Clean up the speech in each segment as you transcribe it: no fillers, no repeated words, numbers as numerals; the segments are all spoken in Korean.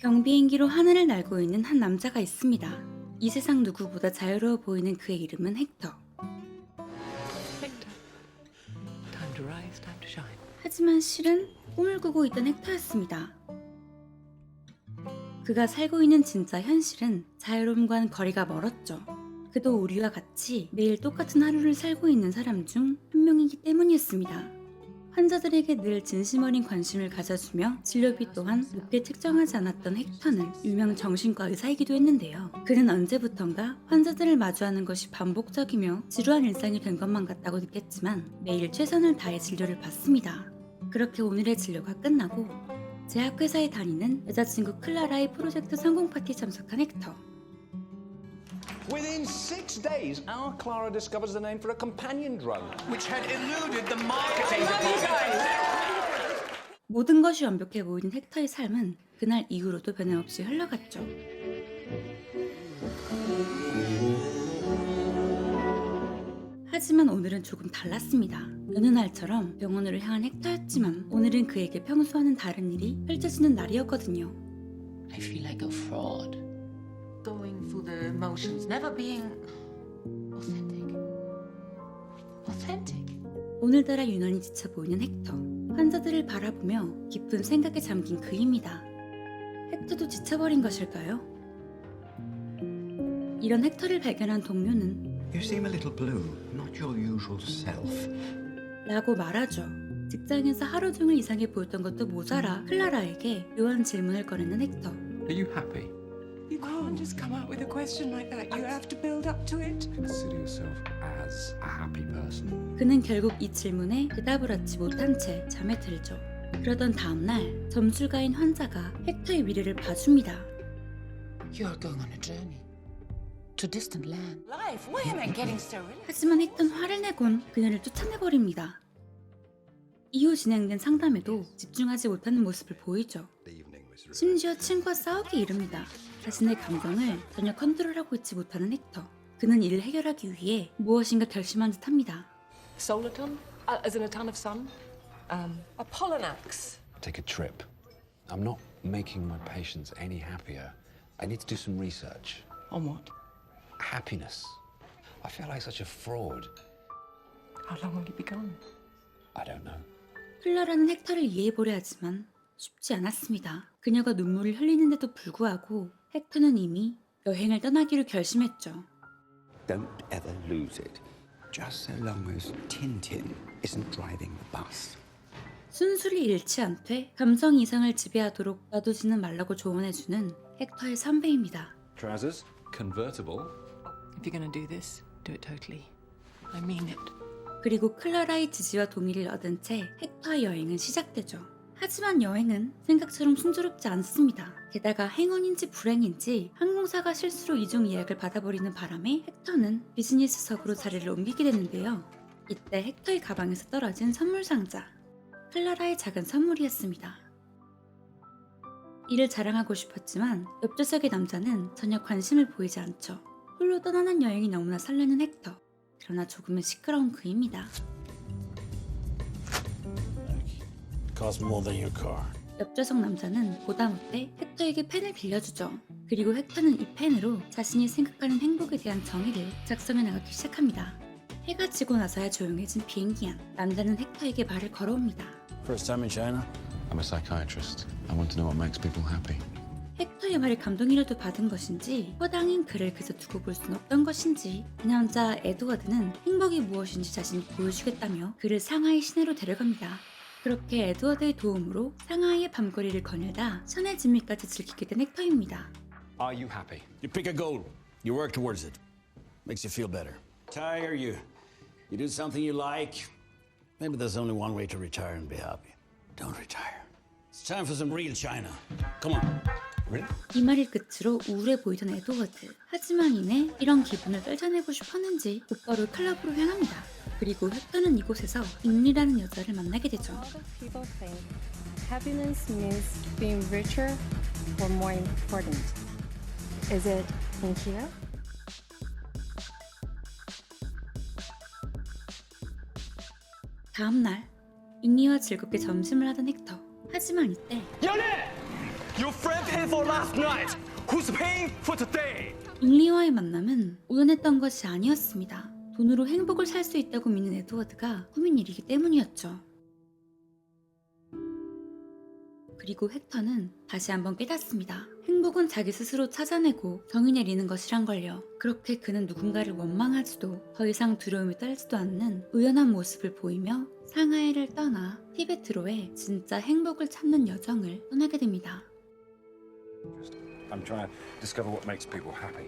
경비행기로 하늘을 날고 있는 한 남자가 있습니다. 이 세상 누구보다 자유로워 보이는 그의 이름은 헥터. Victor. Time to rise, time to shine. 하지만 실은 꿈을 꾸고 있던 헥터였습니다. 그가 살고 있는 진짜 현실은 자유로움과는 거리가 멀었죠. 그도 우리와 같이 매일 똑같은 하루를 살고 있는 사람 중 한 명이기 때문이었습니다. 환자들에게 늘 진심 어린 관심을 가져주며 진료비 또한 높게 책정하지 않았던 헥터는 유명 정신과 의사이기도 했는데요. 그는 언제부턴가 환자들을 마주하는 것이 반복적이며 지루한 일상이 된 것만 같다고 느꼈지만 매일 최선을 다해 진료를 받습니다. 그렇게 오늘의 진료가 끝나고 제약회사에 다니는 여자친구 클라라의 프로젝트 성공 파티에 참석한 헥터. Within 6 days, our Clara discovers the name for a companion drug. which had eluded the marketing department. 모든 것이 완벽해 보이는 헥터의 삶은 그날 이후로도 변함없이 흘러갔죠. 하지만 오늘은 조금 달랐습니다. 어느 날처럼 병원으로 향한 헥터였지만 오늘은 그에게 평소와는 다른 일이 펼쳐지는 날이었거든요. I feel like a fraud. Going through the motions, never being authentic. Authentic. 오늘따라 유난히 지쳐 보이는 헥터. 환자들을 바라보며 깊은 생각에 잠긴 그입니다. 헥터도 지쳐버린 것일까요? 이런 헥터를 발견한 동료는 You seem a little blue, not your usual self. 라고 말하죠. 직장에서 하루 종일 이상해 보였던 것도 모자라 클라라에게 묘한 질문을 꺼내는 헥터. Are you happy? You can't just come out with a question like that. You have to build up to it. Consider yourself as a happy person. 그는 결국 이 질문에 대답을 얻지 못한 채 잠에 들죠. 그러던 다음날 점술가인 환자가 헥터의 미래를 봐줍니다. You're going on a journey to distant land. Life, why am I getting so relaxed? 하지만 헥터는 화를 내곤 그녀를 쫓아내버립니다. 이후 진행된 상담에도 집중하지 못하는 모습을 보이죠. 심지어 친구와 싸우기 이릅니다. 자신의 감정을 전혀 컨트롤하고 있지 못하는 헥터. 그는 이를 해결하기 위해 무엇인가 결심한 듯합니다. Solar ton? As in a ton of sun? A pollinax. Take a trip. I'm not making my patients any happier. I need to do some research. On what? Happiness. I feel like such a fraud. How long will you be gone? I don't know. 클라라는 헥터를 이해해보려 하지만 쉽지 않았습니다. 그녀가 눈물을 흘리는데도 불구하고 헥터는 이미 여행을 떠나기로 결심했죠. Don't ever lose it. Just so long as Tintin isn't driving the bus. 순수를 잃지 않되 감성 이상을 지배하도록 놔두지는 말라고 조언해주는 헥터의 선배입니다. Trousers? Convertible? If you're going to do this, do it totally. I mean it. 그리고 클라라의 지지와 동의를 얻은 채 헥터의 여행은 시작되죠. 하지만 여행은 생각처럼 순조롭지 않습니다. 게다가 행운인지 불행인지 항공사가 실수로 이중 예약을 받아버리는 바람에 헥터는 비즈니스석으로 자리를 옮기게 되는데요. 이때 헥터의 가방에서 떨어진 선물 상자. 클라라의 작은 선물이었습니다. 이를 자랑하고 싶었지만 옆좌석의 남자는 전혀 관심을 보이지 않죠. 홀로 떠나는 여행이 너무나 설레는 헥터. 그러나 조금은 시끄러운 그입니다. Costs more than your car. 옆좌석 남자는 보다 못해 헥터에게 펜을 빌려주죠. 그리고 헥터는 이 펜으로 자신이 생각하는 행복에 대한 정의를 작성해 나가기 시작합니다. 해가 지고 나서야 조용해진 비행기 안. 남자는 헥터에게 말을 걸어옵니다. First time in China? I'm a psychiatrist. I want to know what makes people happy. 헥터의 말에 감동이라도 받은 것인지 허당인 그를 그저 두고 볼 순 없던 것인지 이 남자 에드워드는 행복이 무엇인지 자신이 보여주겠다며 그를 상하이 시내로 데려갑니다. 그렇게 에드워드의 도움으로 상하이의 밤거리를 거닐다 샤넬 진미까지 즐기게 된 헥터입니다. Are you happy? You pick a goal. You work towards it. Makes you feel better. Retire, you do something you like. Maybe there's only one way to retire and be happy. Don't retire. It's time for some real China. Come on. Really? 이 말을 끝으로 우울해 보이던 에드워드. 하지만 이내 이런 기분을 떨쳐내고 싶었는지 곧바로 클럽으로 향합니다. 그리고 헥터는 이곳에서 인리라는 여자를 만나게 되죠. People think happiness means being richer or more important. Is it in here? 다음날 인리와 즐겁게 점심을 하던 헥터. 하지만 이때 Your friend is for last night? Who's paying for today? 잉리와의 만남은 우연했던 것이 아니었습니다. 돈으로 행복을 살 수 있다고 믿는 에드워드가 꾸민 일이기 때문이었죠. 그리고 헥터는 다시 한번 깨닫습니다. 행복은 자기 스스로 찾아내고 정의 내리는 것이란 걸요. 그렇게 그는 누군가를 원망하지도 더 이상 두려움이 떨지도 않는 우연한 모습을 보이며 상하이를 떠나 티베트로의 진짜 행복을 찾는 여정을 떠나게 됩니다. I'm trying to discover what makes people happy.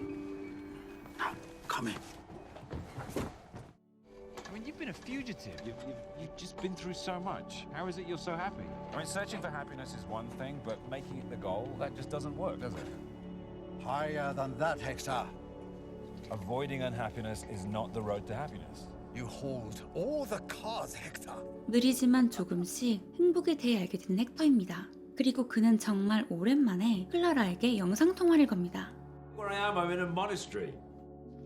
Come in. I mean, you've been a fugitive. You've just been through so much. How is it you're so happy? I mean, searching for happiness is one thing, but making it the goal, that just doesn't work, does it? Higher than that, Hector. Avoiding unhappiness is not the road to happiness. You hold all the cards, Hector. 느리지만 조금씩 행복에 대해 알게 된 헥터입니다. 그리고 그는 정말 오랜만에 클라라에게 영상통화를 겁니다. Where I am, I'm in a monastery.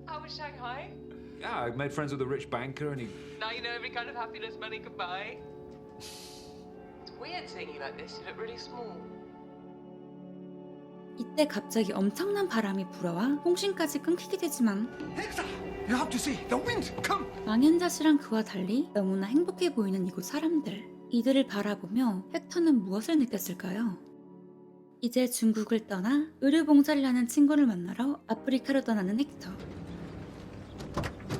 How was Shanghai? Yeah, I made friends with a rich banker and he... Now you know every kind of happiness money can buy. It's weird seeing you like this. You look really small. 이때 갑자기 엄청난 바람이 불어와 통신까지 끊기게 되지만 Hector, you have to see the wind. Come. 망연자실한 그와 달리 너무나 행복해 보이는 이곳 사람들. 이들을 바라보며 헥터는 무엇을 느꼈을까요? 이제 중국을 떠나 의료봉사를 하는 친구를 만나러 아프리카로 떠나는 헥터.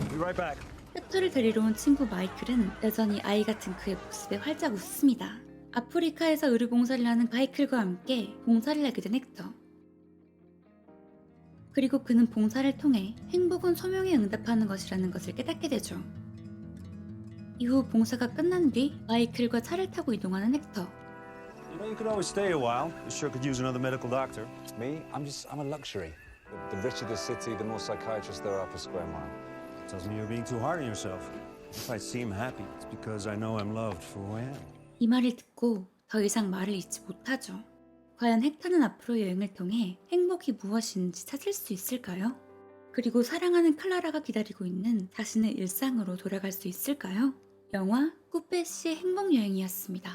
Be right back. 헥터를 데리러 온 친구 마이클은 여전히 아이 같은 그의 모습에 활짝 웃습니다. 아프리카에서 의료봉사를 하는 마이클과 함께 봉사를 하게 된 헥터. 그리고 그는 봉사를 통해 행복은 소명에 응답하는 것이라는 것을 깨닫게 되죠. 이후 봉사가 끝난 뒤 마이클과 차를 타고 이동하는 헥터. You know, you could always stay a while. You sure could use another medical doctor. Me? I'm a luxury. The richer the city, the more psychiatrists there are per square mile. Tells me you're being too hard on yourself. If I seem happy, it's because I know I'm loved for who I am. 이 말을 듣고 더 이상 말을 잇지 못하죠. 과연 헥터는 앞으로 여행을 통해 행복이 무엇인지 찾을 수 있을까요? 그리고 사랑하는 클라라가 기다리고 있는 자신의 일상으로 돌아갈 수 있을까요? 영화 꾸페시의 행복여행이었습니다.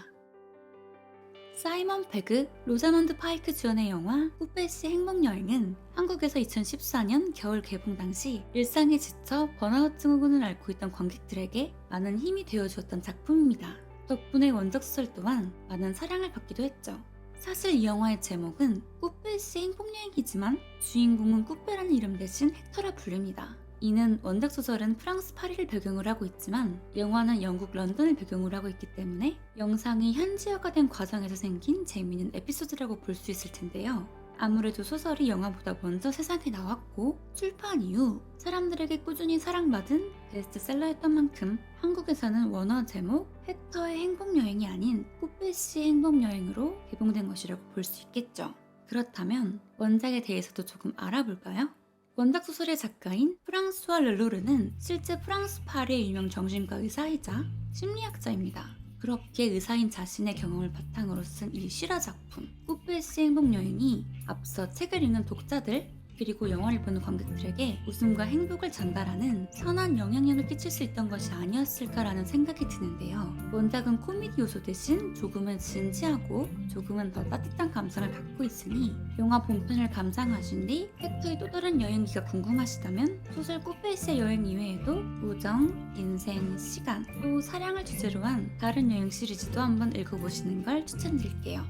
사이먼 페그, 로자먼드 파이크 주연의 영화 꾸페시의 행복여행은 한국에서 2014년 겨울 개봉 당시 일상에 지쳐 번아웃 증후군을 앓고 있던 관객들에게 많은 힘이 되어주었던 작품입니다. 덕분에 원작소설 또한 많은 사랑을 받기도 했죠. 사실 이 영화의 제목은 꾸페시의 행복여행이지만 주인공은 꾸페라는 이름 대신 헥터라 불립니다. 이는 원작 소설은 프랑스 파리를 배경으로 하고 있지만 영화는 영국 런던을 배경으로 하고 있기 때문에 영상이 현지화가 된 과정에서 생긴 재미있는 에피소드라고 볼 수 있을 텐데요. 아무래도 소설이 영화보다 먼저 세상에 나왔고 출판 이후 사람들에게 꾸준히 사랑받은 베스트셀러였던 만큼 한국에서는 원어 제목 헥터의 행복여행이 아닌 꾸페시의 행복여행으로 개봉된 것이라고 볼 수 있겠죠. 그렇다면 원작에 대해서도 조금 알아볼까요? 원작 소설의 작가인 프랑스와 르로르는 실제 프랑스 파리의 유명 정신과 의사이자 심리학자입니다. 그렇게 의사인 자신의 경험을 바탕으로 쓴 이 실화 작품 꾸페시의 행복여행이 앞서 책을 읽는 독자들 그리고 영화를 보는 관객들에게 웃음과 행복을 전달하는 선한 영향력을 끼칠 수 있던 것이 아니었을까라는 생각이 드는데요. 원작은 코미디 요소 대신 조금은 진지하고 조금은 더 따뜻한 감성을 갖고 있으니 영화 본편을 감상하신 뒤 헥터의 또 다른 여행기가 궁금하시다면 소설 꾸페시의 여행 이외에도 우정, 인생, 시간, 또 사랑을 주제로 한 다른 여행 시리즈도 한번 읽어보시는 걸 추천드릴게요.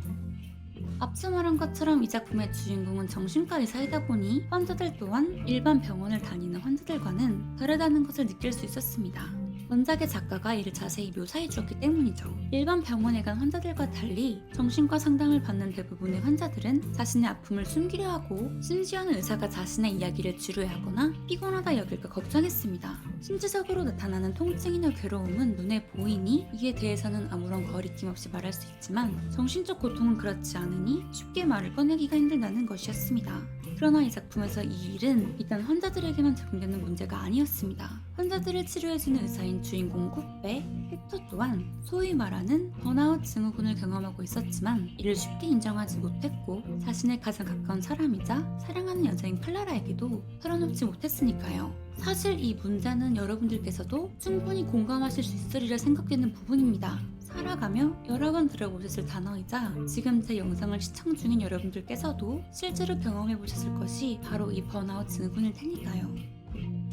앞서 말한 것처럼 이 작품의 주인공은 정신과 의사이다 보니 환자들 또한 일반 병원을 다니는 환자들과는 다르다는 것을 느낄 수 있었습니다. 원작의 작가가 이를 자세히 묘사해 주었기 때문이죠. 일반 병원에 간 환자들과 달리 정신과 상담을 받는 대부분의 환자들은 자신의 아픔을 숨기려 하고 심지어는 의사가 자신의 이야기를 지루해하거나 피곤하다 여길까 걱정했습니다. 신체적으로 나타나는 통증이나 괴로움은 눈에 보이니 이에 대해서는 아무런 거리낌 없이 말할 수 있지만 정신적 고통은 그렇지 않으니 쉽게 말을 꺼내기가 힘들다는 것이었습니다. 그러나 이 작품에서 이 일은 비단 환자들에게만 적용되는 문제가 아니었습니다. 환자들을 치료해주는 의사인 주인공 꾸페, 헥터 또한 소위 말하는 번아웃 증후군을 경험하고 있었지만 이를 쉽게 인정하지 못했고 자신의 가장 가까운 사람이자 사랑하는 여자인 클라라에게도 털어놓지 못했으니까요. 사실 이 문제는 여러분들께서도 충분히 공감하실 수 있으리라 생각되는 부분입니다. 살아가며 여러 번 들어보셨을 단어이자 지금 제 영상을 시청 중인 여러분들께서도 실제로 경험해보셨을 것이 바로 이 번아웃 증후군일 테니까요.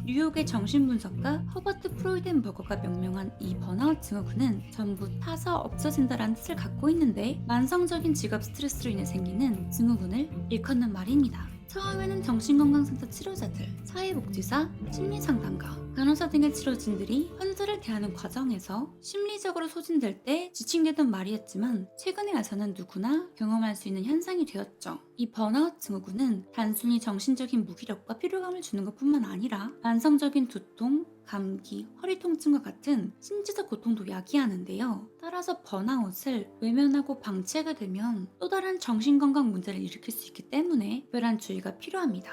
뉴욕의 정신분석가 허버트 프로이덴버거가 명명한 이 번아웃 증후군은 전부 타서 없어진다라는 뜻을 갖고 있는데 만성적인 직업 스트레스로 인해 생기는 증후군을 일컫는 말입니다. 처음에는 정신건강센터 치료자들, 사회복지사, 심리상담가, 간호사 등의 치료진들이 환자를 대하는 과정에서 심리적으로 소진될 때 지칭되던 말이었지만 최근에 와서는 누구나 경험할 수 있는 현상이 되었죠. 이 번아웃 증후군은 단순히 정신적인 무기력과 피로감을 주는 것뿐만 아니라 만성적인 두통, 감기, 허리 통증과 같은 신체적 고통도 야기하는데요. 따라서 번아웃을 외면하고 방치하게 되면 또 다른 정신건강 문제를 일으킬 수 있기 때문에 특별한 주의가 필요합니다.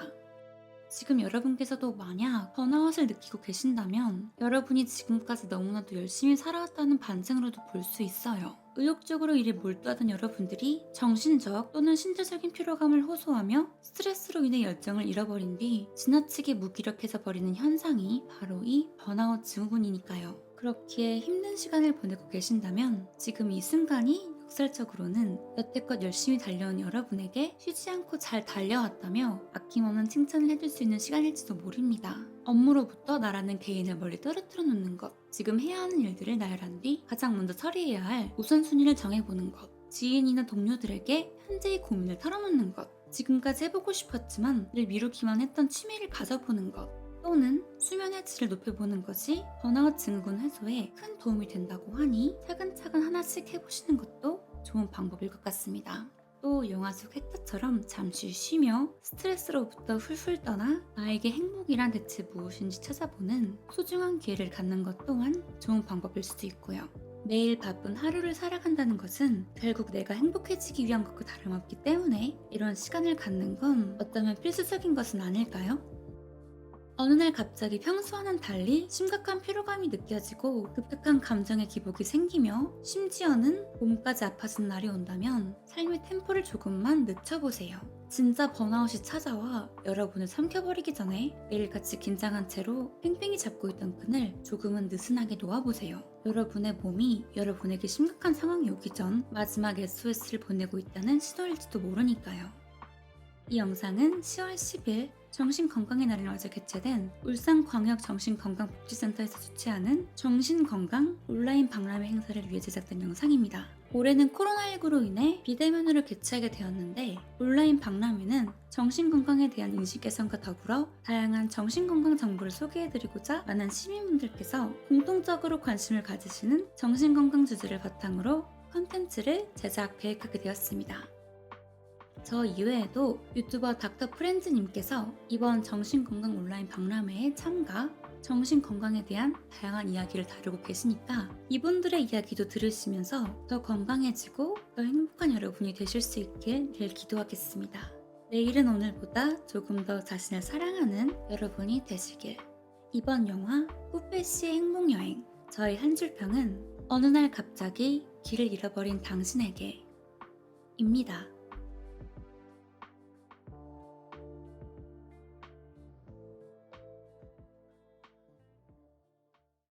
지금 여러분께서도 만약 번아웃을 느끼고 계신다면 여러분이 지금까지 너무나도 열심히 살아왔다는 반증으로도 볼 수 있어요. 의욕적으로 일에 몰두하던 여러분들이 정신적 또는 신체적인 피로감을 호소하며 스트레스로 인해 열정을 잃어버린 뒤 지나치게 무기력해져 버리는 현상이 바로 이 번아웃 증후군이니까요. 그렇기에 힘든 시간을 보내고 계신다면 지금 이 순간이 역설적으로는 여태껏 열심히 달려온 여러분에게 쉬지 않고 잘 달려왔다며 아낌없는 칭찬을 해줄 수 있는 시간일지도 모릅니다. 업무로부터 나라는 개인을 멀리 떨어뜨려 놓는 것, 지금 해야 하는 일들을 나열한 뒤 가장 먼저 처리해야 할 우선순위를 정해보는 것, 지인이나 동료들에게 현재의 고민을 털어놓는 것, 지금까지 해보고 싶었지만 늘 미루기만 했던 취미를 가져보는 것, 또는 수면의 질을 높여보는 것이 번아웃 증후군 해소에 큰 도움이 된다고 하니 차근차근 하나씩 해보시는 것도 좋은 방법일 것 같습니다. 또 영화 속 헥터처럼 잠시 쉬며 스트레스로부터 훌훌 떠나 나에게 행복이란 대체 무엇인지 찾아보는 소중한 기회를 갖는 것 또한 좋은 방법일 수도 있고요. 매일 바쁜 하루를 살아간다는 것은 결국 내가 행복해지기 위한 것과 다름없기 때문에 이런 시간을 갖는 건 어쩌면 필수적인 것은 아닐까요? 어느 날 갑자기 평소와는 달리 심각한 피로감이 느껴지고 급격한 감정의 기복이 생기며 심지어는 몸까지 아파지는 날이 온다면 삶의 템포를 조금만 늦춰보세요. 진짜 번아웃이 찾아와 여러분을 삼켜버리기 전에 매일같이 긴장한 채로 팽팽히 잡고 있던 끈을 조금은 느슨하게 놓아보세요. 여러분의 몸이 여러분에게 심각한 상황이 오기 전 마지막 SOS를 보내고 있다는 신호일지도 모르니까요. 이 영상은 10월 10일 정신건강의 날을 맞아 개최된 울산광역정신건강복지센터에서 주최하는 정신건강 온라인 박람회 행사를 위해 제작된 영상입니다. 올해는 코로나19로 인해 비대면으로 개최하게 되었는데 온라인 박람회는 정신건강에 대한 인식 개선과 더불어 다양한 정신건강 정보를 소개해드리고자 많은 시민분들께서 공통적으로 관심을 가지시는 정신건강 주제를 바탕으로 콘텐츠를 제작 계획하게 되었습니다. 저 이외에도 유튜버 닥터 프렌즈님께서 이번 정신건강 온라인 박람회에 참가, 정신건강에 대한 다양한 이야기를 다루고 계시니까 이분들의 이야기도 들으시면서 더 건강해지고 더 행복한 여러분이 되실 수 있길 늘 기도하겠습니다. 내일은 오늘보다 조금 더 자신을 사랑하는 여러분이 되시길. 이번 영화 뿌페시의 행복여행, 저의 한 줄평은 어느 날 갑자기 길을 잃어버린 당신에게 입니다.